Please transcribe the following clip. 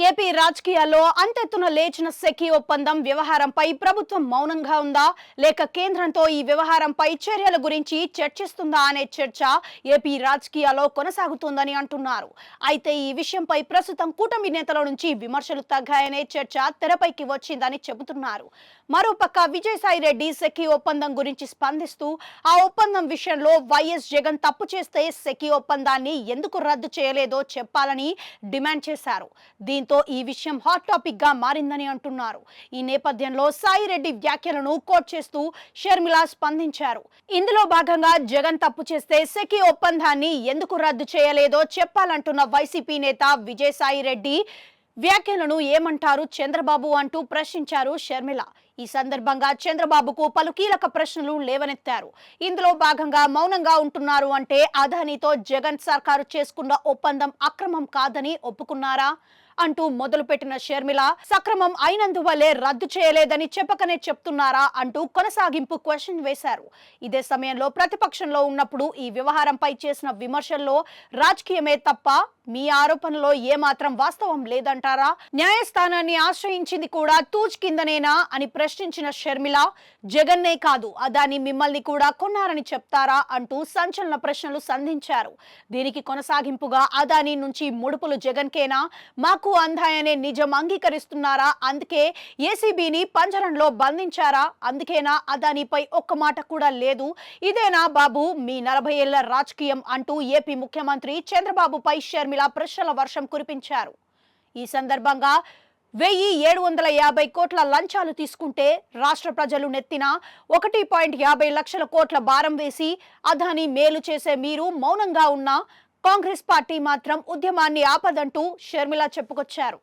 AP రాజకీయాల్లో అంతెత్తున లేచిన SECI ఒప్పందం వ్యవహారంపై ప్రభుత్వం మౌనంగా ఉందా లేక కేంద్రంతో ఈ వ్యవహారంపై చర్యల గురించి చర్చిస్తుందా అనే చర్చ ఏపీ రాజకీయాల్లో కొనసాగుతోందని అంటున్నారు. అయితే ఈ విషయంపై ప్రస్తుతం కూటమి నేతల నుంచి విమర్శలు తగ్గాయనే చర్చ తెరపైకి వచ్చిందని చెబుతున్నారు. మరోపక్క విజయసాయి రెడ్డి సెకీ ఒప్పందం గురించి స్పందిస్తూ ఆ ఒప్పందం విషయంలో వైఎస్ జగన్ తప్పు చేస్తే సెకీ ఒప్పందాన్ని ఎందుకు రద్దు చేయలేదో చెప్పాలని డిమాండ్ చేశారు. దీంతో ఈ విషయం హాట్ టాపిక్ గా మారిందని అంటున్నారు. ఈ నేపథ్యంలో సాయి రెడ్డి వ్యాఖ్యలను కోట్ చేస్తూ షర్మిల స్పందించారు. ఇందులో భాగంగా జగన్ తప్పు చేస్తే సెకీ ఒప్పందాన్ని ఎందుకు రద్దు చేయలేదో చెప్పాలంటున్న వైసీపీ నేత విజయసాయి రెడ్డి వ్యాఖ్యలను ఏమంటారు చంద్రబాబు అంటూ ప్రశ్నించారు షర్మిల. ఈ సందర్భంగా చంద్రబాబుకు పలు కీలక ప్రశ్నలు లేవనెత్తారు. ఇందులో భాగంగా మౌనంగా ఉంటున్నారు అంటే అదానీతో జగన్ సర్కారు చేసుకున్న ఒప్పందం అక్రమం కాదని ఒప్పుకున్నారా అంటూ మొదలుపెట్టిన షర్మిల సక్రమం అయినందువల్లే రద్దు చేయలేదని చెప్పకనే చెప్తున్నారా అంటూ కొనసాగింపు క్వశ్చన్ వేశారు. ఇదే సమయంలో ప్రతిపక్షంలో ఉన్నప్పుడు ఈ వ్యవహారంపై చేసిన విమర్శల్లో రాజకీయమే తప్ప మీ ఆరోపణలో ఏమాత్రం వాస్తవం లేదంటారా? న్యాయస్థానాన్ని ఆశ్రయించింది కూడా తూచ్ కిందనేనా అని ప్రశ్నించిన షర్మిల జగన్నే కాదు అదాని మిమ్మల్ని కూడా కొన్నారని చెప్తారా అంటూ సంచలన ప్రశ్నలు సంధించారు. దీనికి కొనసాగింపుగా అదాని నుంచి ముడుపులు జగన్కేనా మాకు అందాయనే నిజం అంగీకరిస్తున్నారా? అందుకే ఏసీబీని పంజరంలో బంధించారా? అందుకేనా అదానిపై ఒక్క మాట కూడా లేదు? ఇదేనా బాబు మీ 40 ఏళ్ల రాజకీయం అంటూ ఏపీ ముఖ్యమంత్రి చంద్రబాబుపై షర్మిల ప్రశ్నల వర్షం కురిపించారు. ఈ సందర్భంగా 1750 కోట్ల లంచాలు తీసుకుంటే రాష్ట్ర ప్రజలు నెత్తిన 1.50 లక్షల కోట్ల భారం వేసి అదాని మేలు చేసే మీరు మౌనంగా ఉన్నా కాంగ్రెస్ పార్టీ మాత్రం ఉద్యమాన్ని ఆపదంటూ షర్మిల చెప్పుకొచ్చారు.